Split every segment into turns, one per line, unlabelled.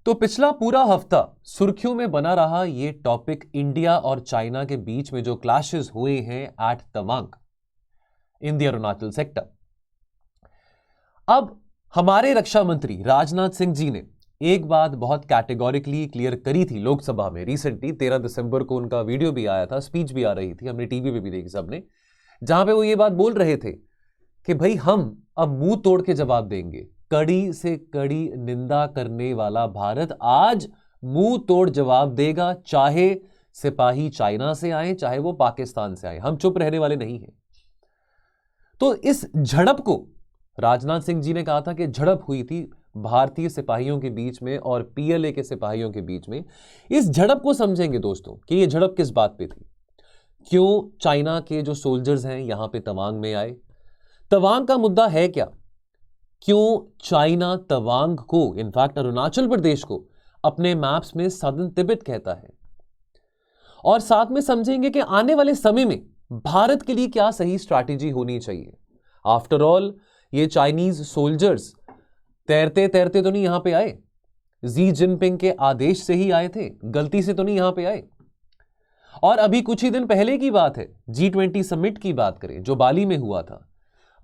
तो पिछला पूरा हफ्ता सुर्खियों में बना रहा ये टॉपिक इंडिया और चाइना के बीच में जो क्लैशेस हुए हैं at Tawang in the Arunachal sector. अब हमारे रक्षा मंत्री राजनाथ सिंह जी ने एक बात बहुत कैटेगोरिकली क्लियर करी थी लोकसभा में रिसेंटली। 13 दिसंबर को उनका वीडियो भी आया था, स्पीच भी आ रही थी, हमने टीवी पे भी देखी सबने, जहां पे वो ये बात बोल रहे थे कि भाई हम अब मुंह तोड़ के जवाब देंगे। कड़ी से कड़ी निंदा करने वाला भारत आज मुंह तोड़ जवाब देगा, चाहे सिपाही चाइना से आए चाहे वो पाकिस्तान से आए, हम चुप रहने वाले नहीं हैं। तो इस झड़प को राजनाथ सिंह जी ने कहा था कि झड़प हुई थी भारतीय सिपाहियों के बीच में और पीएलए के सिपाहियों के बीच में। इस झड़प को समझेंगे दोस्तों कि ये झड़प किस बात पे थी, क्यों चाइना के जो सोल्जर्स हैं यहां पे तवांग में आए, तवांग का मुद्दा है क्या, क्यों चाइना तवांग को, इनफैक्ट अरुणाचल प्रदेश को अपने मैप्स में सदर्न तिब्बत कहता है, और साथ में समझेंगे कि आने वाले समय में भारत के लिए क्या सही स्ट्रैटेजी होनी चाहिए। आफ्टर ऑल ये चाइनीज सोल्जर्स तैरते तैरते तो नहीं यहां पे आए, जी जिनपिंग के आदेश से ही आए थे, गलती से तो नहीं यहां पे आए। और अभी कुछ ही दिन पहले की बात है, G20 समिट की बात करें जो बाली में हुआ था,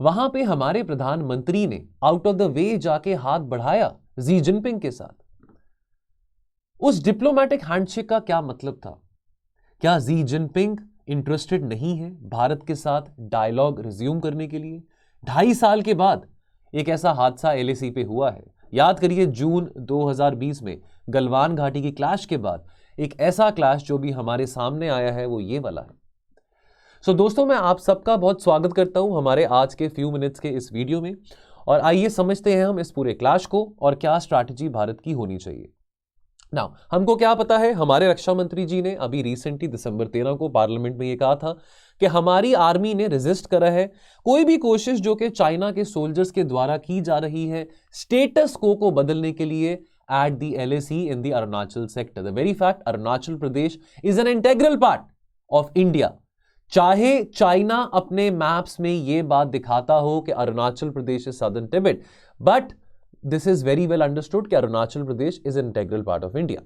वहां पे हमारे प्रधानमंत्री ने आउट ऑफ द वे जाके हाथ बढ़ाया जी जिनपिंग के साथ। उस डिप्लोमेटिक हैंडशेक का क्या मतलब था? क्या जी जिनपिंग इंटरेस्टेड नहीं है भारत के साथ डायलॉग रिज्यूम करने के लिए? 2.5 साल के बाद एक ऐसा हादसा एलएसी पे हुआ है। याद करिए जून 2020 में गलवान घाटी की क्लैश के बाद एक ऐसा क्लैश जो भी हमारे सामने आया है वो ये वाला है। दोस्तों मैं आप सबका बहुत स्वागत करता हूं हमारे आज के फ्यू मिनट्स के इस वीडियो में, और आइए समझते हैं हम इस पूरे क्लैश को और क्या स्ट्रैटेजी भारत की होनी चाहिए। नाउ हमको क्या पता है, हमारे रक्षा मंत्री जी ने अभी रिसेंटली दिसंबर 13 को पार्लियामेंट में ये कहा था कि हमारी आर्मी ने रेजिस्ट करा है कोई भी कोशिश जो कि चाइना के सोल्जर्स के द्वारा की जा रही है स्टेटस को बदलने के लिए at the LAC in the Arunachal sector. The very fact Arunachal Pradesh is an integral part of India. चाहे चाइना अपने मैप्स में यह बात दिखाता हो कि Arunachal Pradesh is southern Tibet, but this is very well understood कि Arunachal Pradesh is an integral part of India.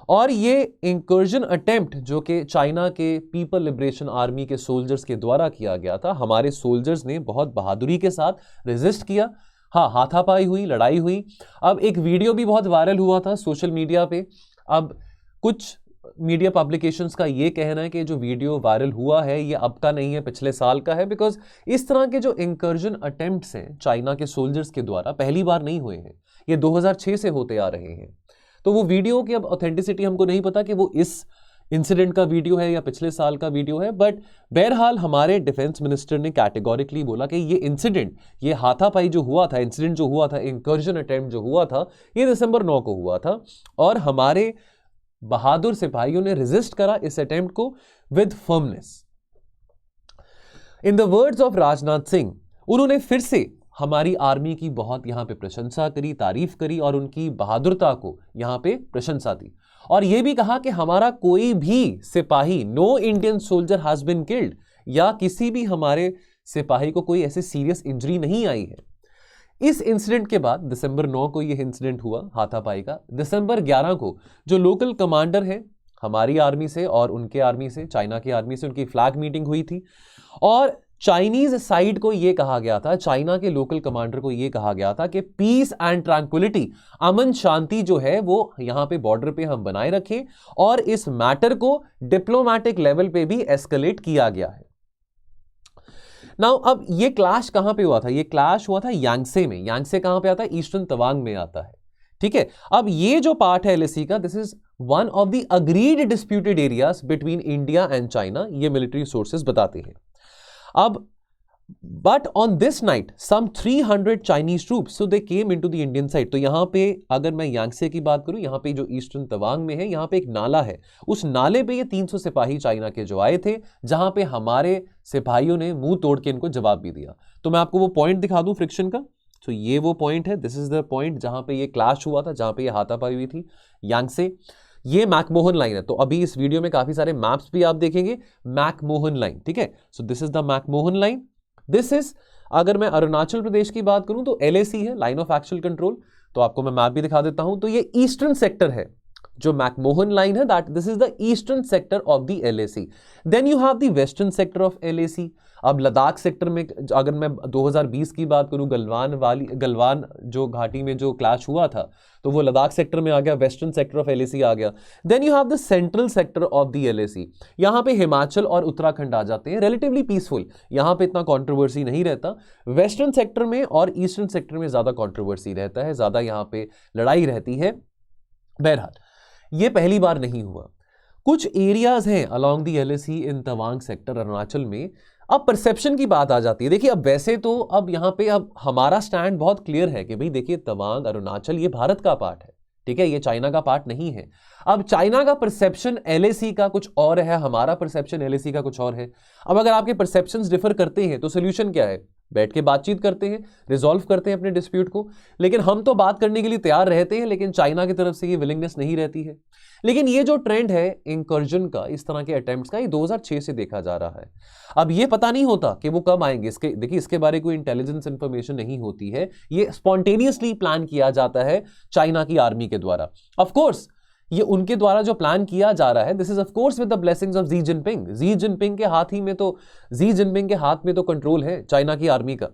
और ये इंकर्जन अटेम्प्ट जो कि चाइना के पीपल लिबरेशन आर्मी के सोल्जर्स के द्वारा किया गया था, हमारे सोल्जर्स ने बहुत बहादुरी के साथ रेजिस्ट किया। हाँ, हाथापाई हुई, लड़ाई हुई। अब एक वीडियो भी बहुत वायरल हुआ था सोशल मीडिया पे। अब कुछ मीडिया पब्लिकेशंस का ये कहना है कि जो वीडियो वायरल हुआ है ये अब का नहीं है, पिछले साल का है, बिकॉज इस तरह के जो इंकर्जन अटेम्प्ट्स हैं चाइना के सोल्जर्स के द्वारा पहली बार नहीं हुए हैं, ये 2006 से होते आ रहे हैं। तो वो वीडियो की अब ऑथेंटिसिटी हमको नहीं पता कि वो इस इंसिडेंट का वीडियो है या पिछले साल का वीडियो है, बट बहरहाल हमारे डिफेंस मिनिस्टर ने कैटेगोरिकली बोला कि ये इंसिडेंट, ये हाथापाई जो हुआ था, इंसिडेंट जो हुआ था, इंकर्जन अटेम्प्ट जो हुआ था, ये दिसंबर 9 को हुआ था और हमारे बहादुर सिपाहियों ने रेजिस्ट करा इस अटेम्प्ट को with firmness. In the words of Rajnath Singh, उन्होंने फिर से हमारी आर्मी की बहुत यहां पे प्रशंसा करी, तारीफ करी और उनकी बहादुरता को यहां पे प्रशंसा दी, और यह भी कहा कि हमारा कोई भी सिपाही, no Indian soldier has been killed, या किसी भी हमारे सिपाही को कोई ऐसे सीरियस इंजरी नहीं आई है। इस इंसिडेंट के बाद दिसंबर 9 को यह इंसिडेंट हुआ हाथापाई का। दिसंबर 11 को जो लोकल कमांडर है हमारी आर्मी से और उनके आर्मी से, चाइना की आर्मी से, उनकी फ्लैग मीटिंग हुई थी और चाइनीज साइड को यह कहा गया था, चाइना के लोकल कमांडर को यह कहा गया था कि पीस एंड ट्रैंक्विलिटी, अमन शांति जो है वो यहां पे बॉर्डर पे हम बनाए रखें, और इस मैटर को डिप्लोमेटिक लेवल पे भी एस्केलेट किया गया है। नाउ अब ये क्लैश कहां पे हुआ था? ये क्लैश हुआ था यांगसे में। यांगसे कहां पे आता है? ईस्टर्न तवांग में आता है। ठीक है, अब ये जो पार्ट है एलएसी का, this is one of the agreed disputed areas between India and China, ये मिलिट्री सोर्सेज बताते हैं। अब but on this night some 300 Chinese troops, so they came into the Indian side. तो यहां पे अगर मैं यांगसे की बात करूं, यहां पे जो ईस्टर्न तवांग में है, यहां पे एक नाला है, उस नाले पे ये 300 सिपाही चाइना के जो आए थे, जहां पे हमारे सिपाहियों ने मुंह तोड़ के इनको जवाब भी दिया। तो मैं आपको वो पॉइंट दिखा दूं फ्रिक्शन का। तो ये वो पॉइंट है, दिस इज द पॉइंट जहां पे ये क्लैश हुआ था, जहां पे ये हाथापाई हुई थी, यांगसे। ये मैकमोहन लाइन है। तो अभी इस वीडियो में काफी सारे मैप्स भी आप देखेंगे, मैकमोहन लाइन। ठीक है, so this is the McMahon line. This is, अगर मैं अरुणाचल प्रदेश की बात करूं तो एलएसी है, लाइन ऑफ एक्चुअल कंट्रोल। तो आपको मैं मैप भी दिखा देता हूं। तो ये ईस्टर्न सेक्टर है, जो मैकमोहन लाइन है, that this is the eastern sector of the LAC. Then you have the western sector of LAC. अब लद्दाख सेक्टर में अगर मैं 2020 की बात करूं, गलवान जो घाटी में जो क्लैश हुआ था, तो वो लद्दाख सेक्टर में आ गया, वेस्टर्न सेक्टर ऑफ एलएसी आ गया। Then you have the central sector of the LAC. यहां पे हिमाचल और उत्तराखंड आ जाते हैं, रिलेटिवली पीसफुल, यहां पे इतना कंट्रोवर्सी नहीं रहता। वेस्टर्न सेक्टर में और ईस्टर्न सेक्टर में ज्यादा कंट्रोवर्सी रहता है, ज्यादा यहां पे लड़ाई रहती है। बहरहाल ये पहली बार नहीं हुआ। कुछ एरियाज हैं along the LAC in Tawang sector Arunachal में। अब परसेप्शन की बात आ जाती है। देखिए, अब वैसे तो अब यहां पे अब हमारा स्टैंड बहुत क्लियर है कि भाई देखिए, तवांग अरुणाचल ये भारत का पार्ट है, ठीक है, ये चाइना का पार्ट नहीं है। अब चाइना का परसेप्शन एलएसी का कुछ और है, हमारा परसेप्शन एलएसी का कुछ और है। अब अगर आपके परसेप्शंस डिफर करते हैं तो सोल्यूशन क्या है? बैठ के बातचीत करते हैं, रिजॉल्व करते हैं अपने डिस्प्यूट को। लेकिन हम तो बात करने के लिए तैयार रहते हैं, लेकिन चाइना की तरफ से ये विलिंगनेस नहीं रहती है। लेकिन ये जो ट्रेंड है इंकर्जन का, इस तरह के अटेम्प्ट्स का, ये 2006 से देखा जा रहा है। अब ये पता नहीं होता कि वो कब आएंगे, इसके देखिए इसके बारे कोई इंटेलिजेंस इंफॉर्मेशन नहीं होती है। ये स्पॉन्टेनियसली प्लान किया जाता है चाइना की आर्मी के द्वारा। ऑफ कोर्स ये उनके द्वारा जो प्लान किया जा रहा है, this is of course with the blessings of Xi Jinping. Xi Jinping के हाथ में तो कंट्रोल है चाइना की आर्मी का।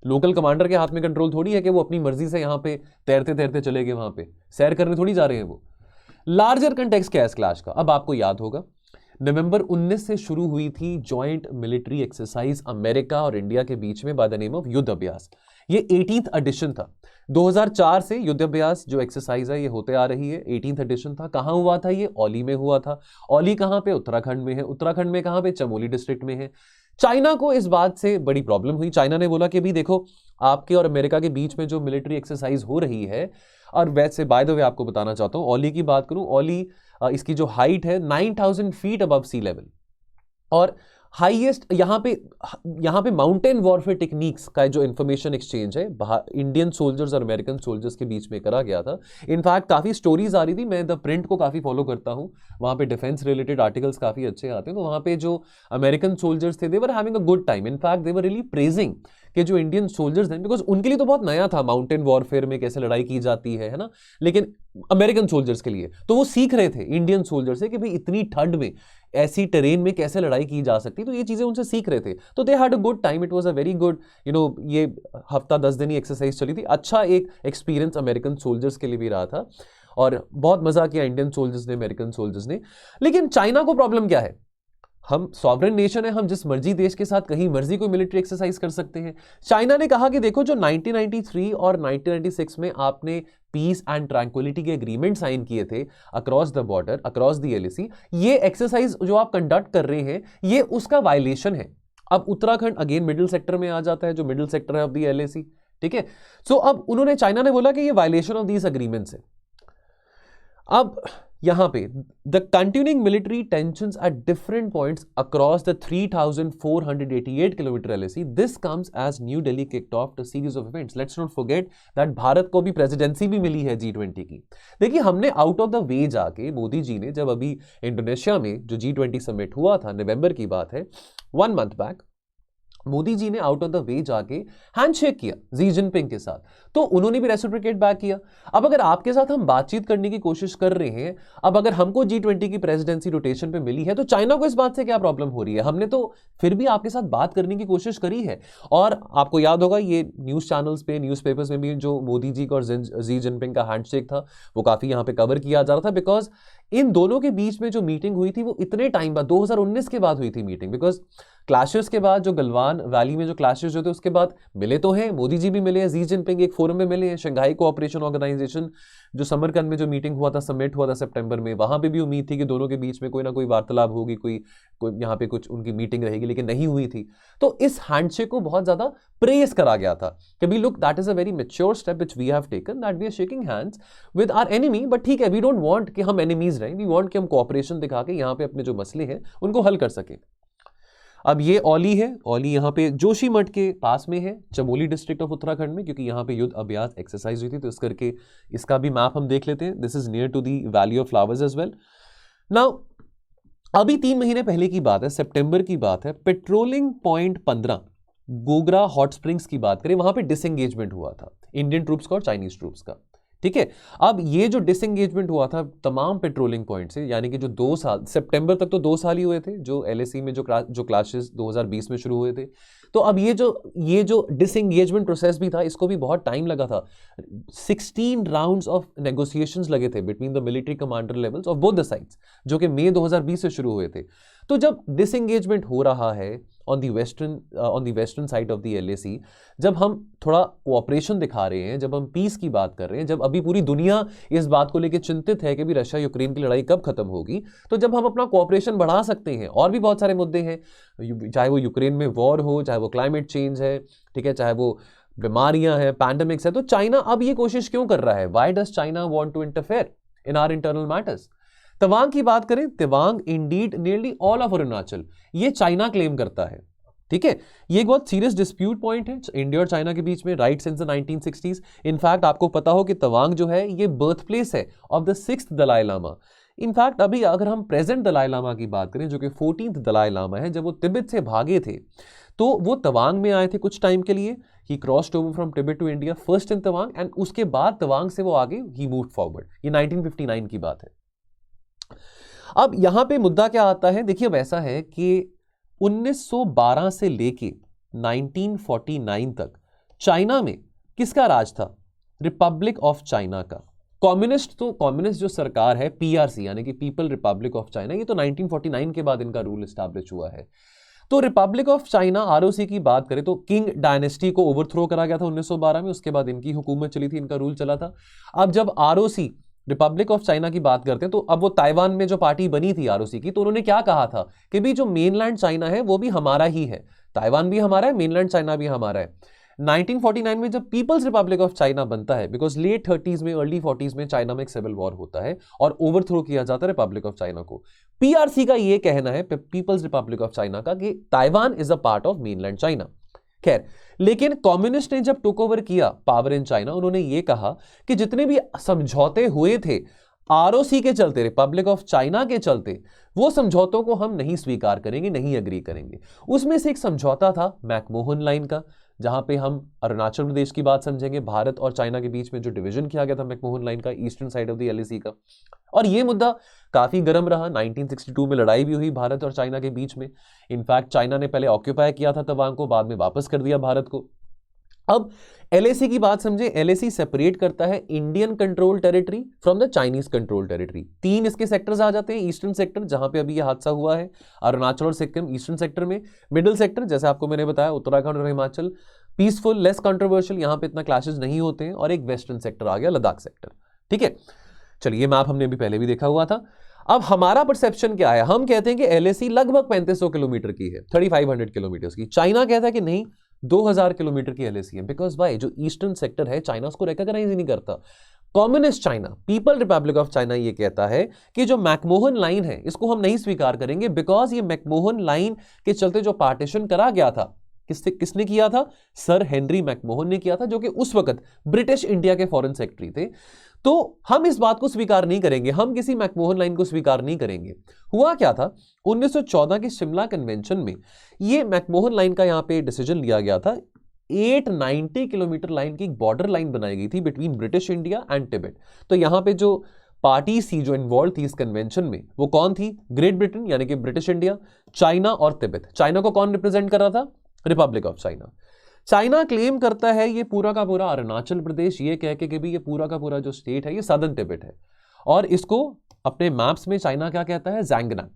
लोकल कमांडर के हाथ में कंट्रोल थोड़ी है कि वो अपनी मर्जी से यहां पे तैरते तैरते चले गए, वहां पे सैर करने थोड़ी जा रहे हैं वो। लार्जर कंटेक्स्ट क्या है इस क्लैश का? अब आपको याद होगा, नवंबर 19 से शुरू हुई थी जॉइंट मिलिट्री एक्सरसाइज अमेरिका और इंडिया के बीच में बाय द नेम ऑफ युद्ध अभ्यास। ये 18th एडिशन था। 2004 से युद्ध अभ्यास जो एक्सरसाइज है ये होते आ रही है। 18th एडिशन था। कहां हुआ था ये? औली में हुआ था। औली कहां पे? उत्तराखंड में है। उत्तराखंड में कहां पे? चमोली डिस्ट्रिक्ट में है। चाइना को इस बात से बड़ी प्रॉब्लम हुई। चाइना ने बोला कि भी देखो, आपके और अमेरिका के बीच में जो मिलिट्री एक्सरसाइज हो रही है, और वैसे बाय द वे आपको बताना चाहता हूं, औली की बात करूं, औली इसकी जो हाइट है 9000 फीट अबव सी लेवल, और हाईएस्ट यहां पे माउंटेन वॉरफेयर टेक्निक्स का जो इंफॉर्मेशन एक्सचेंज है इंडियन सोल्जर्स और अमेरिकन सोल्जर्स के बीच में करा गया था। इनफैक्ट काफी स्टोरीज आ रही थी, मैं द प्रिंट को काफी फॉलो करता हूं, वहां पे डिफेंस रिलेटेड आर्टिकल्स काफी अच्छे आते हैं। तो वहां पे जो अमेरिकन सोल्जर्स थे, they were having a good time. In fact they were really praising कि जो इंडियन सोल्जर्स हैं, बिकॉज उनके लिए तो बहुत नया था माउंटेन वॉरफेयर में कैसे लड़ाई की जाती है ना, लेकिन अमेरिकन सोल्जर्स के लिए तो वो सीख रहे थे इंडियन सोल्जर्स से कि भाई इतनी ठंड में, ऐसी टेरेन में कैसे लड़ाई की जा सकती, तो ये चीजें उनसे सीख रहे थे। तो they had a good time, it was a very good, ये हफ्ता 10 दिन ही एक्सरसाइज चली थी। अच्छा एक एक्सपीरियंस अमेरिकन सोल्जर्स के लिए भी रहा था, और बहुत मजा किया इंडियन सोल्जर्स ने, अमेरिकन सोल्जर्स ने। लेकिन चाइना को प्रॉब्लम क्या है? हम सॉवरेन नेशन है, हम जिस मर्जी देश के साथ कहीं मर्जी कोई मिलिट्री एक्सरसाइज कर सकते हैं। चाइना ने कहा कि देखो, जो 1993 और 1996 में आपने पीस एंड ट्रैंक्विलिटी के एग्रीमेंट साइन किए थे across the border, across the LAC, ये एक्सरसाइज जो आप कंडक्ट कर रहे हैं ये उसका वायलेशन है। अब उत्तराखंड अगेन मिडिल सेक्टर में आ जाता है, जो मिडिल सेक्टर है ऑफ द एलएसी, ठीक है। सो अब उन्होंने, चाइना ने बोला कि ये वायलेशन ऑफ दीज एग्रीमेंट्स है। अब यहां पे the continuing military tensions at different points across the 3488 kilometre LAC, this comes as new Delhi kicked off the series of events. Let's not forget that Bharat को भी प्रेसिडेंसी भी मिली है G20 की। देखिए, हमने आउट ऑफ द वे जाके, मोदी जी ने जब अभी इंडोनेशिया में जो G20 समिट हुआ था, नवंबर की बात है, 1 मंथ बैक, मोदी जी ने आउट ऑफ द वे जाके हैंडशेक किया जी जिनपिंग के साथ, तो उन्होंने भी रेसिप्रोकेट बैक किया। अब अगर आपके साथ हम बातचीत करने की कोशिश कर रहे हैं, अब अगर हमको G20 की प्रेसिडेंसी रोटेशन पे मिली है, तो चाइना को इस बात से क्या प्रॉब्लम हो रही है? हमने तो फिर भी आपके साथ बात करने की कोशिश करी है। और आपको याद होगा, ये न्यूज चैनल्स पे, न्यूज़पेपर्स में भी जो मोदी जी का और जी जिनपिंग का हैंडशेक था, वो काफी यहां पे कवर किया जा रहा था, बिकॉज इन दोनों के बीच में जो मीटिंग हुई थी वो इतने टाइम बाद, 2019 के बाद हुई थी मीटिंग। बिकॉज क्लैशेस के बाद, जो गलवान वैली में जो क्लैशेस होते, उसके बाद मिले तो हैं, मोदी जी भी मिले हैं, जी जिनपिंग एक फोरम में मिले हैं, शंघाई कोऑपरेशन ऑर्गेनाइजेशन जो समरकंद में जो मीटिंग हुआ था, समिट हुआ था सितंबर में, वहां पे भी उम्मीद थी कि दोनों के बीच में कोई ना कोई वार्तालाप होगी, कोई यहाँ पे कुछ उनकी मीटिंग रहेगी, लेकिन नहीं हुई थी। तो इस हैंडशेक को बहुत ज्यादा प्रेज करा गया था कि भी look, that is a very mature step which we have taken, that we are shaking hands with our enemy. But ठीक है, वी डोंट वांट कि हम एनिमीज रहें, वी वांट कि हम कोऑपरेशन दिखा के यहाँ पे अपने जो मसले हैं उनको हल कर सकें। अब ये औली है, औली यहाँ पे जोशीमठ के पास में है, चमोली डिस्ट्रिक्ट ऑफ उत्तराखंड में, क्योंकि यहाँ पे युद्ध अभ्यास एक्सरसाइज हुई थी, तो इस करके इसका भी मैप हम देख लेते हैं। This is near to the valley of flowers as well. Now अभी 3 महीने पहले की बात है, सितंबर की बात है, patrolling point 15 Gogra hot springs की बात करें, वहां पे डिसएंगेजमेंट हुआ था इंडियन ट्रूप्स का और चाइनीज ट्रूप्स का। ठीक है, अब ये जो डिसएंगेजमेंट हुआ था तमाम पेट्रोलिंग पॉइंट से, यानी कि जो 2 साल, सितंबर तक तो 2 साल ही हुए थे जो एलएसी में जो क्लैशेस 2020 में शुरू हुए थे। तो अब ये जो डिसएंगेजमेंट प्रोसेस भी था, इसको भी बहुत टाइम लगा था। 16 राउंड्स ऑफ नेगोशिएशंस लगे थे between the military commander levels of both the sides, जो कि मई 2020 से शुरू हुए थे। तो जब डिसएंगेजमेंट हो रहा है on the western side of the LAC, जब हम थोड़ा कोऑपरेशन दिखा रहे हैं, जब हम पीस की बात कर रहे हैं, जब अभी पूरी दुनिया इस बात को लेकर चिंतित है कि भी रशिया यूक्रेन की लड़ाई कब खत्म होगी, तो जब हम अपना कोऑपरेशन बढ़ा सकते हैं, और भी बहुत सारे मुद्दे हैं, चाहे वो यूक्रेन में वॉर हो, चाहे वो क्लाइमेट चेंज है, ठीक है, चाहे वो बीमारियां हैं, पैंडेमिक्स है, तो चाइना अब ये कोशिश क्यों कर रहा है? Why does China want to interfere in our internal matters? Tawang की बात करें, Tawang indeed nearly all of Arunachal, ये चाइना क्लेम करता है। ठीक है, ये एक बहुत सीरियस डिस्प्यूट पॉइंट है इंडिया और चाइना के बीच में right since the 1960s। In fact आपको पता हो कि तवांग जो है ये बर्थ प्लेस है of the 6th Dalai Lama. In fact अभी अगर हम प्रेजेंट दलाई लामा की बात करें, जो कि 14th दलाई लामा है, जब वो तिब्बत से भागे थे तो वो तवांग में आए थे कुछ टाइम के लिए। He crossed over from Tibet to India first in Tawang, and उसके बाद तवांग से वो आगे ही मूव्ड फॉरवर्ड। ये 1959 की बात है। अब यहां पे मुद्दा क्या आता है, देखिए अब ऐसा है कि 1912 से लेके 1949 तक चाइना में किसका राज था? रिपब्लिक ऑफ चाइना का। कम्युनिस्ट जो सरकार है पीआरसी, यानी कि पीपल रिपब्लिक ऑफ चाइना, ये तो 1949 के बाद इनका रूल एस्टैब्लिश हुआ है। तो रिपब्लिक ऑफ चाइना आरओसी की बात करें तो किंग डायनेस्टी को ओवरथ्रो करा गया था 1912 में, उसके बाद इनकी हुकूमत चली थी, इनका रूल चला था। अब जब आरओसी रिपब्लिक ऑफ चाइना की बात करते हैं तो अब वो ताइवान में जो पार्टी बनी थी आरओसी की, तो उन्होंने क्या कहा था कि भी जो मेनलैंड चाइना है वो भी हमारा ही है, ताइवान भी हमारा है, मेनलैंड चाइना भी हमारा है। 1949 में जब पीपल्स रिपब्लिक ऑफ चाइना बनता है, बिकॉज लेट 30s में अर्ली 40s में चाइना में एक सिविल वॉर होता है और ओवरथ्रो किया जाता है रिपब्लिक ऑफ चाइना को। पीआरसी का ये कहना है, पीपल्स रिपब्लिक ऑफ चाइना का, कि Taiwan is a part of mainland China. खैर, लेकिन कम्युनिस्ट ने जब टुक ओवर किया पावर इन चाइना, उन्होंने ये कहा कि जितने भी समझौते हुए थे आरओसी के चलते, रिपब्लिक ऑफ चाइना के चलते, वो समझौतों को हम नहीं स्वीकार करेंगे, नहीं एग्री करेंगे। उसमें से एक समझौता था मैकमोहन लाइन का, जहां पे हम अरुणाचल प्रदेश की बात समझेंगे, भारत और चाइना के बीच में जो डिवीजन किया गया था मैकमोहन लाइन का, eastern side of the LAC का। और ये मुद्दा काफी गर्म रहा। 1962 में लड़ाई भी हुई भारत और चाइना के बीच में। इनफैक्ट चाइना ने पहले ऑक्यूपाई किया था तवांग को, बाद में वापस कर दिया भारत को। अब एलएसी की बात समझे, एलएसी सेपरेट करता है Indian control territory from the Chinese control territory. 3 इसके सेक्टर्स आ जाते हैं। ईस्टर्न सेक्टर, जहां पे अभी यह हादसा हुआ है, अरुणाचल और सिक्किम ईस्टर्न सेक्टर में। मिडिल सेक्टर, जैसे आपको मैंने बताया, उत्तराखंड और हिमाचल, पीसफुल, लेस कंट्रोवर्शियल, यहां पे इतना क्लैशेस नहीं होते हैं। और एक वेस्टर्न सेक्टर आ गया, लद्दाख सेक्टर। ठीक है, चलिए, मैप हमने अभी पहले भी देखा हुआ था। अब हमारा परसेप्शन क्या है? हम कहते हैं कि एलएसी लगभग 3500 किलोमीटर की है, 3500 किलोमीटर की। चाइना कहता है कि नहीं, 2000 किलोमीटर की एलएसी है। बिकॉज भाई जो ईस्टर्न सेक्टर है, चाइना उसको रिकॉग्नाइज ही नहीं करता। Communist China, people Republic of China, ये कहता है कि जो मैकमोहन लाइन है इसको हम नहीं स्वीकार करेंगे, बिकॉज ये मैकमोहन लाइन के चलते जो पार्टीशन करा गया था, किसने किया था? सर हेनरी मैकमोहन ने किया था, जो कि उस वक्त ब्रिटिश इंडिया के फॉरेन सेक्रेटरी थे। तो हम इस बात को स्वीकार नहीं करेंगे, हम किसी मैकमोहन लाइन को स्वीकार नहीं करेंगे। हुआ क्या था, 1914 के शिमला कन्वेंशन में ये मैकमोहन लाइन का यहां पे डिसीजन लिया गया था। 890 किलोमीटर लाइन की एक बॉर्डर लाइन बनाई गई थी between British India and Tibet. तो यहां पे जो पार्टी थी जो इन्वॉल्व थी इस कन्वेंशन में, वो कौन थी? ग्रेट ब्रिटेन, यानी कि ब्रिटिश इंडिया, चाइना और तिब्बत। चाइना को कौन रिप्रेजेंट कर रहा था? Republic of China. China claim करता है ये पूरा का पूरा अरुणाचल प्रदेश, ये कह के कि भी ये पूरा का पूरा जो स्टेट है ये सदर्न तिब्बत है। और इसको अपने मैप्स में चाइना क्या कहता है? ज़ैंगना।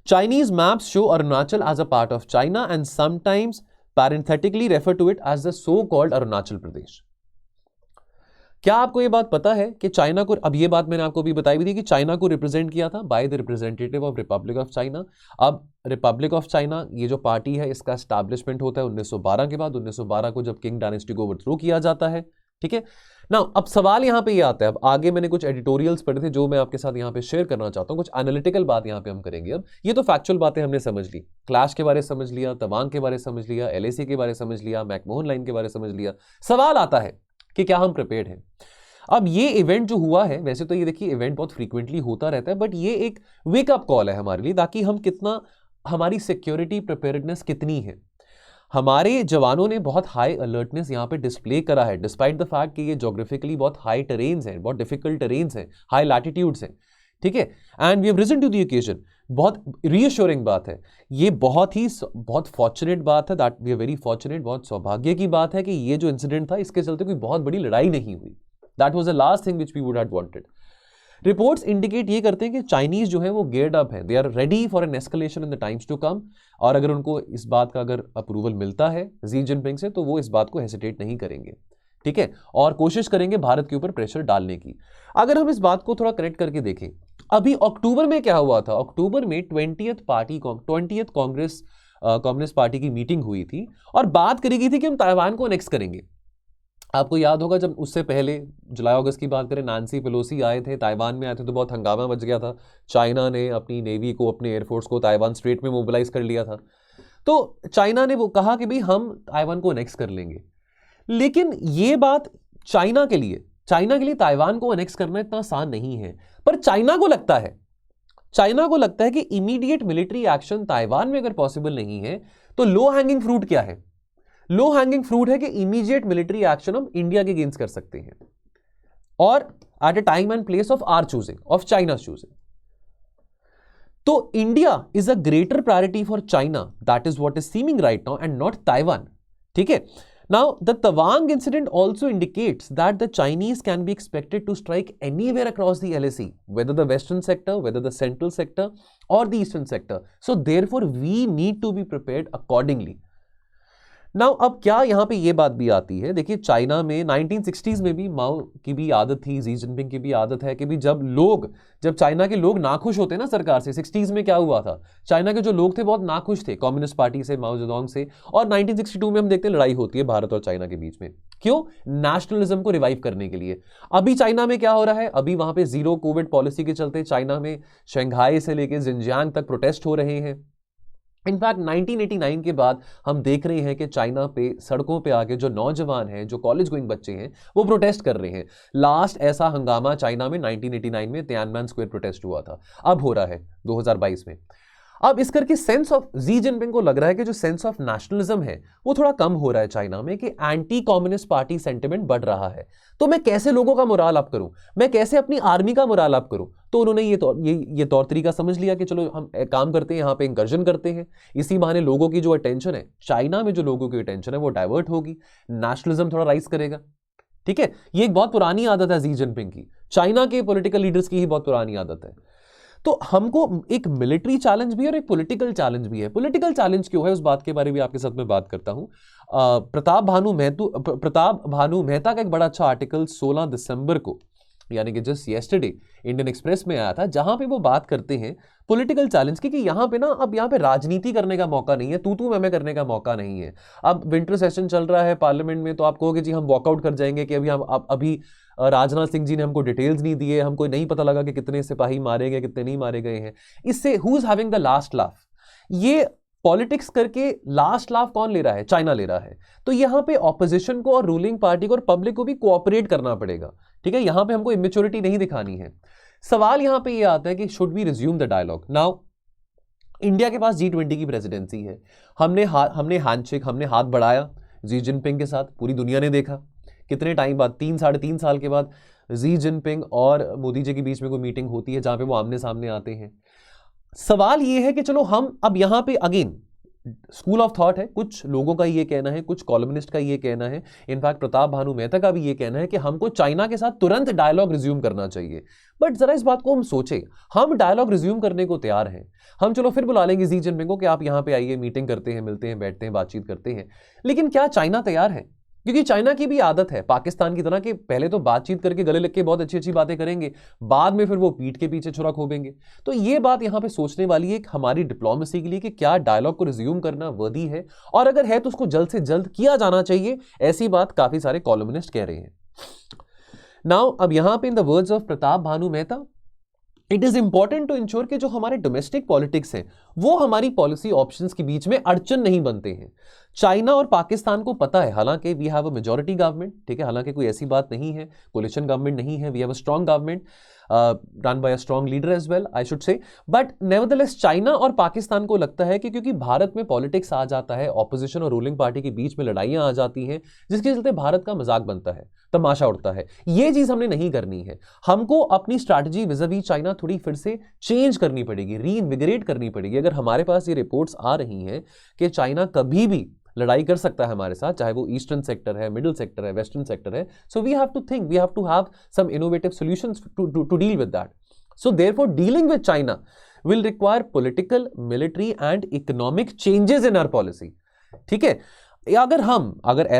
Chinese maps show Arunachal as a part of China and sometimes parenthetically refer to it as the so-called Arunachal Pradesh. क्या आपको ये बात पता है कि चाइना को, अब ये बात मैंने आपको भी बताई भी थी कि चाइना को रिप्रेजेंट किया था by the representative of Republic of China. अब रिपब्लिक ऑफ चाइना ये जो पार्टी है इसका एस्टैब्लिशमेंट होता है 1912 के बाद, 1912 को जब किंग डायनेस्टी को ओवरथ्रो किया जाता है। ठीक है ना, अब सवाल यहां पे ये आता है, अब आगे मैंने कुछ एडिटोरियल्स पढ़े थे जो मैं आपके साथ यहां पे शेयर करना चाहता हूं, कुछ एनालिटिकल बात यहां पे हम करेंगे। अब ये तो फैक्चुअल बातें हमने समझ ली, क्लैश के बारे समझ लिया, तवांग के बारे समझ लिया, एलएसी के बारे समझ लिया, मैकमोहन लाइन के बारे समझ लिया। सवाल आता है कि क्या हम प्रिपेयर्ड हैं? अब ये इवेंट जो हुआ है, वैसे तो ये देखिए इवेंट बहुत फ्रीक्वेंटली होता रहता है, बट ये एक वेकअप कॉल है हमारे लिए, ताकि हम कितना, हमारी सिक्योरिटी प्रिपेयर्डनेस कितनी है। हमारे जवानों ने बहुत हाई अलर्टनेस यहाँ पे डिस्प्ले करा है, डिस्पाइट द फैक्ट कि ये जोग्राफिकली बहुत हाई टेरेन्स हैं, बहुत डिफिकल्ट टेरेन्स हैं, हाई लैटिट्यूड्स हैं, ठीक है। And we have risen to the occasion. बहुत रीअश्योरिंग बात है ये, बहुत फॉर्चुनेट बात है, that we are very fortunate, बहुत सौभाग्य की बात है कि ये जो इंसिडेंट था इसके चलते कोई बहुत बड़ी लड़ाई नहीं हुई। That was the last thing which we would have wanted. Reports indicate ये करते हैं कि चाइनीज जो है वो गेयर्ड अप है, they are ready for an escalation in the times to come. और अगर उनको इस बात का अगर अप्रूवल मिलता है शी जिनपिंग से तो वो इस बात को हेसिटेट नहीं करेंगे, ठीक है, और कोशिश करेंगे भारत के ऊपर प्रेशर डालने की। अगर हम इस बात को थोड़ा कनेक्ट करके देखें, अभी अक्टूबर में क्या हुआ था, अक्टूबर में 20th कम्युनिस्ट पार्टी की मीटिंग हुई थी और बात करी गई थी कि हम ताइवान को अनेक्स करेंगे। आपको याद होगा जब उससे पहले जुलाई अगस्त की बात करें, नांसी पेलोसी आए थे, ताइवान में आए थे तो बहुत हंगामा मच गया था। चाइना ने अपनी नेवी को, अपने एयरफोर्स को ताइवान स्ट्रेट में मोबिलाइज कर लिया था। तो चाइना ने वो कहा कि भाई हम ताइवान को अनेक्स कर लेंगे। लेकिन ये बात चाइना के लिए ताइवान को अनेक्स करना इतना आसान नहीं है। पर चाइना को लगता है कि इमीडिएट मिलिट्री एक्शन ताइवान में अगर पॉसिबल नहीं है तो लो हैंगिंग फ्रूट क्या है? लो हैंगिंग फ्रूट है कि इमीडिएट मिलिट्री एक्शन हम इंडिया के अगेंस्ट कर सकते हैं, और at a time and place of our choosing, of China choosing. तो India is a greater priority for China, that is what is seeming right now, and not Taiwan, ठीक है। Now, the Tawang incident also indicates that the Chinese can be expected to strike anywhere across the LAC, whether the western sector, whether the central sector, or the eastern sector. So, therefore, we need to be prepared accordingly. Now अब क्या यहाँ पे ये बात भी आती है, देखिए चाइना में 1960s में भी माओ की भी आदत थी, शी जिनपिंग की भी आदत है कि भी जब चाइना के लोग नाखुश होते हैं ना सरकार से, 60s में क्या हुआ था, चाइना के जो लोग थे बहुत नाखुश थे कम्युनिस्ट पार्टी से, माओ जेडोंग से, और 1962 में हम देखते हैं लड़ाई होती है भारत और चाइना के बीच में। क्यों? नेशनलिज्म को रिवाइव करने के लिए। अभी चाइना में क्या हो रहा है, अभी वहां पे जीरो कोविड पॉलिसी के चलते चाइना में शंघाई से लेकर जिनजियांग तक प्रोटेस्ट हो रहे हैं। इनफैक्ट 1989 के बाद हम देख रहे हैं कि चाइना पे सड़कों पे आके जो नौजवान हैं, जो कॉलेज गोइंग बच्चे हैं, वो प्रोटेस्ट कर रहे हैं। लास्ट ऐसा हंगामा चाइना में 1989 में तियानमेन स्क्वायर प्रोटेस्ट हुआ था, अब हो रहा है 2022 में। अब इस करके सेंस ऑफ शी जिनपिंग को लग रहा है कि जो सेंस ऑफ नेशनलिज्म है वो थोड़ा कम हो रहा है चाइना में, कि एंटी कम्युनिस्ट पार्टी सेंटिमेंट बढ़ रहा है। तो मैं कैसे लोगों का मोराल अप करूं, मैं कैसे अपनी आर्मी का मोराल अप करूं? तो उन्होंने ये तौर तरीका समझ लिया कि चलो हम काम करते हैं, यहाँ पे इंकर्जन करते हैं, इसी बहाने लोगों की जो अटेंशन है, चाइना में जो लोगों की अटेंशन है वो डाइवर्ट होगी, नेशनलिज्म थोड़ा राइज करेगा, ठीक है। ये एक बहुत पुरानी आदत है शी जिनपिंग की, चाइना के पॉलिटिकल लीडर्स की ही बहुत पुरानी आदत है। तो हमको एक मिलिट्री चैलेंज भी और एक पॉलिटिकल चैलेंज भी है। पॉलिटिकल चैलेंज क्यों है उस बात के बारे में आपके साथ में बात करता हूं। प्रताप भानु मेहता का एक बड़ा अच्छा आर्टिकल 16 दिसंबर को, यानी कि जस्ट येस्टरडे, इंडियन एक्सप्रेस में आया था, जहां पे वो बात करते हैं पॉलिटिकल चैलेंज की, कि यहाँ पे ना अब यहाँ पे राजनीति करने का मौका नहीं है, तू मैं करने का मौका नहीं है। अब विंटर सेशन चल रहा है पार्लियामेंट में, तो आप कहोगे जी हम वॉकआउट कर जाएंगे कि अभी राजनाथ सिंह जी ने हमको डिटेल्स नहीं दिए, हमको नहीं पता लगा कि कितने सिपाही मारे गए, कितने नहीं मारे गए हैं। इससे who is having the last laugh? ये पॉलिटिक्स करके लास्ट लाफ कौन ले रहा है? चाइना ले रहा है। तो यहां पे ऑपोजिशन को और रूलिंग पार्टी को और पब्लिक को भी कोऑपरेट करना पड़ेगा, ठीक है। यहां पे हमको इमेच्योरिटी नहीं दिखानी है। सवाल यहां पे ये आता है कि should we resume the dialogue now? India के पास G20 की प्रेसिडेंसी है, हमने हैंडशेक, हमने हाथ बढ़ाया शी जिनपिंग के साथ, पूरी दुनिया ने देखा। कितने टाइम बाद, 3-3.5 साल के बाद शी जिनपिंग और मोदी जी के बीच में कोई मीटिंग होती है जहां पे वो आमने सामने आते हैं। सवाल ये है कि चलो हम अब यहां पे अगेन स्कूल ऑफ थॉट है, कुछ लोगों का ये कहना है, कुछ कॉलमनिस्ट का ये कहना है, इनफैक्ट प्रताप भानु मेहता का भी ये कहना है कि हमको चाइना के साथ तुरंत डायलॉग रिज्यूम करना चाहिए। बट जरा इस बात को हम सोचे, हम डायलॉग रिज्यूम करने को तैयार हैं, हम चलो फिर बुला लेंगे शी जिनपिंग को कि आप यहां पे आइए, मीटिंग करते हैं, मिलते हैं, बैठते हैं, बातचीत करते हैं। लेकिन क्या चाइना तैयार है? क्योंकि चाइना की भी आदत है पाकिस्तान की तरह कि पहले तो बातचीत करके गले लग के बहुत अच्छी अच्छी बातें करेंगे, बाद में फिर वो पीठ के पीछे छुरा खोबेंगे। तो ये बात यहां पे सोचने वाली है हमारी डिप्लोमेसी के लिए कि क्या डायलॉग को रिज्यूम करना वर्दी है, और अगर है तो उसको जल्द से जल्द किया जाना चाहिए। ऐसी बात काफी सारे कॉलमनिस्ट कह रहे हैं। नाउ अब यहां पे in the words of Pratap Bhanu Mehta, it is important to ensure कि जो हमारे डोमेस्टिक पॉलिटिक्स हैं वो हमारी पॉलिसी ऑप्शंस के बीच में अड़चन नहीं बनते हैं। चाइना और पाकिस्तान को पता है, हालांकि we have a majority government, ठीक है, हालांकि कोई ऐसी बात नहीं है, कोलिशन गवर्नमेंट नहीं है, we have a strong government run by a strong leader as well I should say, but nevertheless China और पाकिस्तान को लगता है कि क्योंकि भारत में पॉलिटिक्स आ जाता है, ऑपोजिशन और रूलिंग पार्टी के बीच में लड़ाइयां आ जाती हैं, जिसके चलते भारत का मजाक बनता है, तमाशा उड़ता है, ये चीज हमने नहीं करनी है। हमको अपनी स्ट्रैटेजी विज़ावी चाइना थोड़ी फिर से चेंज करनी पड़ेगी, रीइन्विगरेट करनी पड़ेगी। अगर हमारे पास ये रिपोर्ट्स आ रही हैं कि चाइना कभी भी लड़ाई कर सकता है हमारे साथ, चाहे वो ईस्टर्न सेक्टर है, मिडिल सेक्टर है, वेस्टर्न सेक्टर है, so we have to think, we have to have some innovative solutions to deal with that. So therefore dealing with China will require political, military and economic changes in our policy, ठीक है। अगर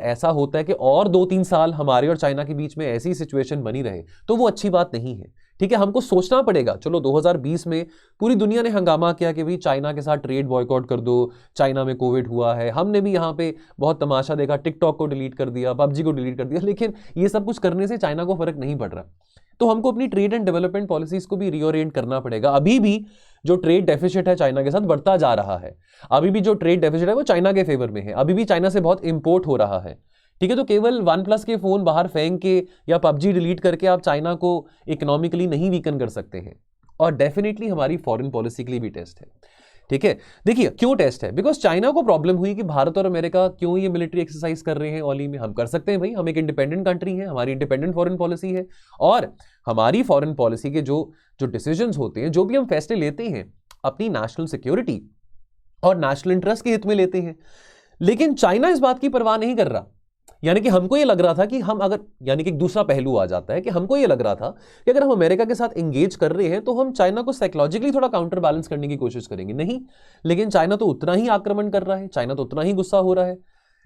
ऐसा होता है कि और 2-3 साल हमारे और चाइना के बीच में ऐसी सिचुएशन बनी रहे तो वो अच्छी बात नहीं है, ठीक है। हमको सोचना पड़ेगा, चलो 2020 में पूरी दुनिया ने हंगामा किया कि भाई चाइना के साथ ट्रेड बॉयकॉट कर दो, चाइना में कोविड हुआ है, हमने भी यहाँ पे बहुत तमाशा देखा, टिकटॉक को डिलीट कर दिया, पबजी को डिलीट कर दिया, लेकिन ये सब कुछ करने से चाइना को फर्क नहीं पड़ रहा। तो हमको अपनी ट्रेड एंड डेवलपमेंट पॉलिसीज को भी रीओरिएंट करना पड़ेगा। अभी भी जो ट्रेड डेफिसिट है चाइना के साथ बढ़ता जा रहा है, अभी भी जो ट्रेड डेफिसिट है वो चाइना के फेवर में है, अभी भी चाइना से बहुत इंपोर्ट हो रहा है, ठीक है। तो केवल OnePlus के फोन बाहर फेंक के या पबजी डिलीट करके आप चाइना को इकोनॉमिकली नहीं वीकन कर सकते हैं, और डेफिनेटली हमारी फॉरेन पॉलिसी के लिए भी टेस्ट है, ठीक है। देखिए क्यों टेस्ट है, बिकॉज चाइना को प्रॉब्लम हुई कि भारत और अमेरिका क्यों ये मिलिट्री एक्सरसाइज कर रहे हैं ओली में। हम कर सकते हैं भाई, हम एक इंडिपेंडेंट कंट्री है, हमारी इंडिपेंडेंट फॉरेन पॉलिसी है, और हमारी फॉरेन पॉलिसी के जो डिसीजंस होते हैं, जो भी हम फैसले लेते हैं, अपनी नेशनल सिक्योरिटी और नेशनल इंटरेस्ट के हित में लेते हैं। लेकिन चाइना इस बात की परवाह नहीं कर रहा, यानी कि हमको ये लग रहा था कि हम अगर, यानी कि एक दूसरा पहलू आ जाता है कि हमको ये लग रहा था कि अगर हम अमेरिका के साथ एंगेज कर रहे हैं तो हम चाइना को साइकोलॉजिकली थोड़ा काउंटर बैलेंस करने की कोशिश करेंगे, नहीं। लेकिन चाइना तो उतना ही आक्रमण कर रहा है, चाइना तो उतना ही गुस्सा हो रहा है,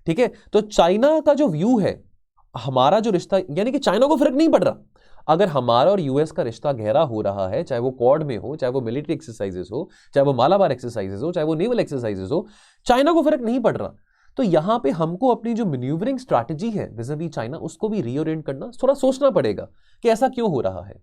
ठीक है। तो चाइना का जो व्यू है, हमारा जो रिश्ता, यानी कि चाइना को फर्क नहीं पड़ रहा अगर हमारा और यूएस का रिश्ता गहरा हो रहा है, चाहे वो क्वाड में हो, चाहे वो मिलिट्री एक्सरसाइजेस हो, चाहे वो मालाबार एक्सरसाइजेस हो, चाहे वो नेवल एक्सरसाइजेस हो, चाइना को फर्क नहीं पड़ रहा। तो यहां पे हमको अपनी जो मैन्यूवरिंग स्ट्रैटेजी है विज़ावी चाइना, उसको भी रीओरिएंट करना, थोड़ा सोचना पड़ेगा कि ऐसा क्यों हो रहा है।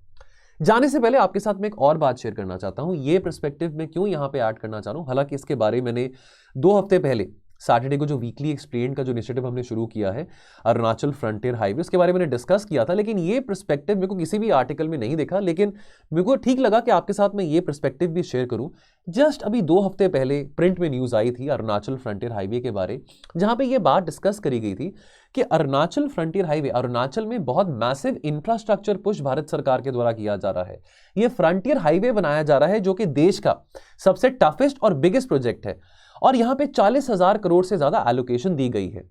जाने से पहले आपके साथ मैं एक और बात शेयर करना चाहता हूं, ये पर्सपेक्टिव में क्यों यहां पे ऐड करना चाह रहा हूं। हालांकि इसके बारे में मैंने 2 हफ्ते पहले सैटरडे को जो वीकली एक्सप्लेन का जो इनिशिएटिव हमने शुरू किया है, अरुणाचल फ्रंटियर हाईवे, उसके बारे में मैंने डिस्कस किया था, लेकिन ये पर्सपेक्टिव मेरे को किसी भी आर्टिकल में नहीं देखा, लेकिन मेरे को ठीक लगा कि आपके साथ मैं ये पर्सपेक्टिव भी शेयर करूं। जस्ट अभी 2 हफ्ते पहले प्रिंट में न्यूज़ आई थी अरुणाचल फ्रंटियर हाईवे के बारे, जहां पे ये बात डिस्कस करी गई थी कि अरुणाचल फ्रंटियर हाईवे, अरुणाचल में बहुत मैसिव इंफ्रास्ट्रक्चर पुश भारत सरकार के द्वारा किया जा रहा है। ये फ्रंटियर हाईवे बनाया जा रहा है जो कि देश का सबसे टफेस्ट और बिगेस्ट प्रोजेक्ट है, और यहां पे 40,000 करोड़ से ज्यादा एलोकेशन दी गई है।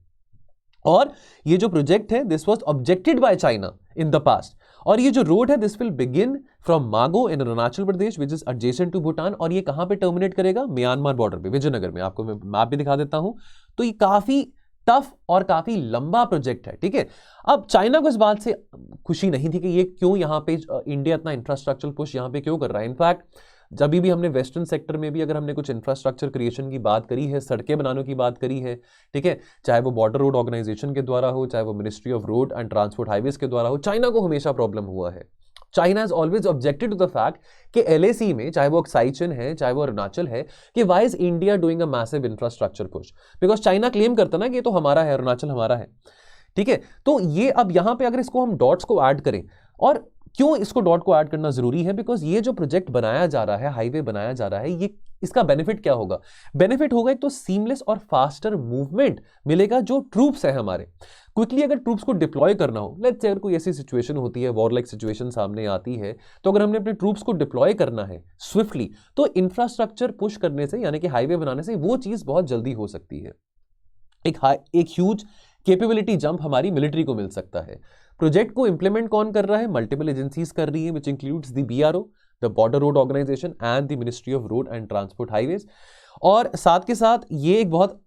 और ये जो प्रोजेक्ट है, this was objected by China in the past, और ये जो रोड है, this will begin from Mago in Arunachal Pradesh which is adjacent to Bhutan, और ये कहां पे टर्मिनेट करेगा, म्यांमार बॉर्डर पे, विजयनगर में। आपको मैं मैप भी दिखा देता हूं। तो ये काफी टफ और काफी लंबा प्रोजेक्ट है, ठीक है। अब चाइना को इस बात से खुशी नहीं थी कि ये क्यों यहां पे इंडिया इतना इंफ्रास्ट्रक्चर पुश यहां पे क्यों कर रहा है। इनफैक्ट जब भी हमने वेस्टर्न सेक्टर में भी अगर हमने कुछ इंफ्रास्ट्रक्चर क्रिएशन की बात करी है, सड़कें बनाने की बात करी है, ठीक है, चाहे वो बॉर्डर रोड ऑर्गेनाइजेशन के द्वारा हो, चाहे वो ministry of road and transport highways के द्वारा हो, चाइना को हमेशा प्रॉब्लम हुआ है। China is always objected to the fact कि LAC में, चाहे वो एक्साइचन है, चाहे वो अरुणाचल है, कि why is India doing a massive infrastructure push, because China claim करता ना कि ये तो हमारा है, अरुणाचल हमारा है, ठीक है। तो ये अब यहां पे अगर इसको हम डॉट्स को ऐड करें, और क्यों इसको डॉट को ऐड करना जरूरी है, बिकॉज ये जो प्रोजेक्ट बनाया जा रहा है, हाईवे बनाया जा रहा है, ये इसका बेनिफिट क्या होगा? बेनिफिट होगा एक तो सीमलेस और फास्टर मूवमेंट मिलेगा जो ट्रूप्स है हमारे। क्विकली अगर ट्रूप्स को डिप्लॉय करना हो, लेट्स से अगर कोई ऐसी सिचुएशन होती है, वॉर लाइक सिचुएशन सामने आती है, तो अगर हमने अपने ट्रूप्स को डिप्लॉय करना है स्विफ्टली, तो इंफ्रास्ट्रक्चर पुश करने से, यानी कि हाईवे बनाने से, वो चीज बहुत जल्दी हो सकती है। एक ह्यूज कैपेबिलिटी जंप हमारी मिलिट्री को मिल सकता है। प्रोजेक्ट को इंप्लीमेंट कौन कर रहा है? मल्टीपल एजेंसीज कर रही है, which includes the BRO, the border road organisation and the ministry of road and transport highways. और साथ के साथ ये एक बहुत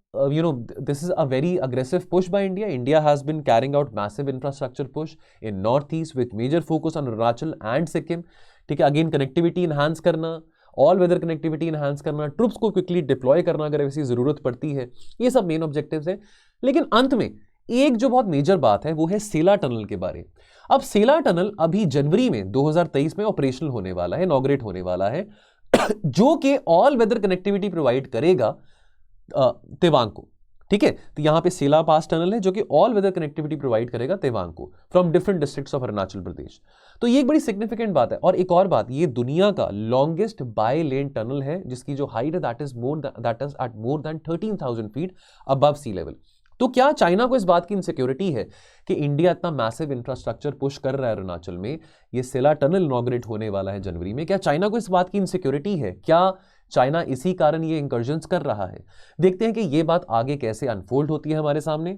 this is a very aggressive push by India. India has been carrying out massive infrastructure push in Northeast with major focus on Arunachal and Sikkim. ठीक है, again connectivity enhance करना, ऑल वेदर कनेक्टिविटी इनहांस करना, troops को quickly deploy करना अगर ऐसी जरूरत पड़ती है, ये सब मेन ऑब्जेक्टिव्स हैं। लेकिन अंत में एक जो बहुत मेजर बात है वो है सेला टनल के बारे। अब सेला टनल अभी जनवरी में 2023 में ऑपरेशनल होने वाला है, इनॉग्रेट होने वाला है, जो कि ऑल वेदर कनेक्टिविटी प्रोवाइड करेगा तेवांग को। ठीक है, तो यहां पे सेला पास टनल है जो कि ऑल वेदर कनेक्टिविटी प्रोवाइड करेगा तेवांग को from different districts of Arunachal Pradesh. तो ये एक बड़ी सिग्निफिकेंट बात है। और एक और बात, ये दुनिया का लॉन्गेस्ट बाय लेन टनल है जिसकी जो हाइट है that is at more than 13,000 feet above sea level. तो क्या चाइना को इस बात की इनसिक्योरिटी है कि इंडिया इतना मैसिव इंफ्रास्ट्रक्चर पुश कर रहा है अरुणाचल में, ये सेला टनल इनॉग्रेट होने वाला है जनवरी में, क्या चाइना को इस बात की इनसिक्योरिटी है? क्या चाइना इसी कारण ये इंकर्जन्स कर रहा है? देखते हैं कि ये बात आगे कैसे अनफोल्ड होती है हमारे सामने।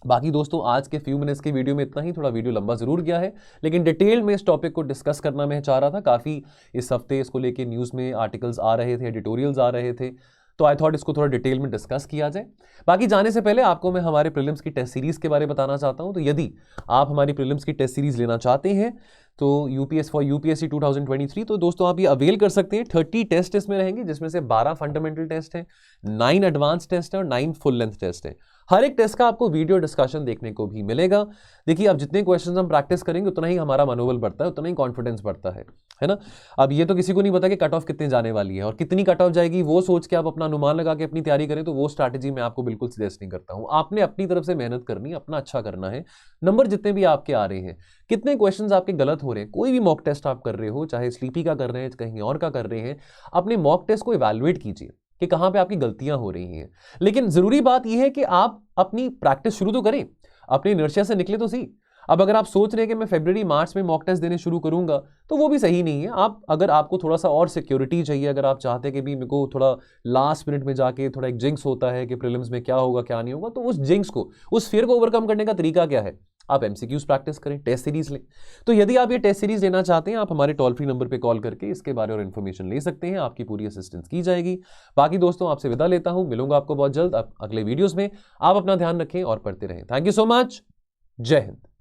बाकी दोस्तों आज के फ्यू मिनट्स के वीडियो में इतना ही, थोड़ा वीडियो लंबा जरूर गया है लेकिन डिटेल में इस टॉपिक को डिस्कस करना मैं चाह रहा था। काफी इस हफ्ते इसको लेके न्यूज में आर्टिकल्स आ रहे थे, एडिटोरियल्स आ रहे थे, तो आई थॉट इसको थोड़ा डिटेल में डिस्कस किया जाए। बाकी जाने से पहले आपको मैं हमारे प्रीलिम्स की टेस्ट सीरीज के बारे में बताना चाहता हूं। तो यदि आप हमारी प्रीलिम्स की टेस्ट सीरीज लेना चाहते हैं तो यूपीएससी 2023, तो दोस्तों आप ये अवेल कर सकते हैं। 30 टेस्ट इसमें रहेंगे जिसमें से 12 फंडामेंटल टेस्ट हैं, 9 एडवांस टेस्ट हैं और 9 फुल लेंथ टेस्ट हैं। हर एक टेस्ट का आपको वीडियो डिस्कशन देखने को भी मिलेगा। देखिए अब जितने क्वेश्चंस हम प्रैक्टिस करेंगे उतना ही हमारा मनोबल बढ़ता है, उतना ही कॉन्फिडेंस बढ़ता है ना। अब ये तो किसी को नहीं पता कि कट ऑफ कितने जाने वाली है और कितनी कट ऑफ जाएगी वो सोच के आप अपना अनुमान लगा के अपनी तैयारी करें, तो वो स्ट्रैटेजी मैं आपको बिल्कुल सजेस्ट नहीं करता हूं। आपने अपनी तरफ से मेहनत करनी, अपना अच्छा करना है। नंबर जितने भी आपके आ रहे हैं, कितने क्वेश्चंस आपके गलत हो रहे हैं, कोई भी मॉक टेस्ट आप कर रहे हो, चाहे स्लीपी का कर रहे हैं, कहीं और का कर रहे हैं, अपने मॉक टेस्ट को इवैल्यूएट कीजिए कि कहां पे आपकी गलतियां हो रही हैं। लेकिन जरूरी बात यह है कि आप अपनी प्रैक्टिस शुरू तो करें, अपनी इनर्शिया से निकले तो सही। अब अगर आप सोच रहे हैं कि मैं फरवरी मार्च में मॉक टेस्ट देने शुरू करूंगा, तो वो भी सही नहीं है। आप अगर आपको थोड़ा सा और सिक्योरिटी चाहिए, अगर आप चाहते हैं कि भी मेरे को थोड़ा लास्ट मिनट में जाके थोड़ा एक जिंक्स होता है कि प्रीलिम्स में क्या होगा क्या नहीं होगा, तो उस जिंक्स को, उस फियर को ओवरकम करने का तरीका क्या है? आप एमसीक्यूज प्रैक्टिस करें, टेस्ट सीरीज लें। तो यदि आप ये टेस्ट सीरीज लेना चाहते हैं, आप हमारे टोल फ्री नंबर पे कॉल करके इसके बारे में इन्फॉर्मेशन ले सकते हैं, आपकी पूरी असिस्टेंस की जाएगी। बाकी दोस्तों आपसे विदा लेता हूं, मिलूंगा आपको बहुत जल्द अगले वीडियोस में। आप अपना ध्यान रखें और पढ़ते रहें। Thank you so much. जय हिंद।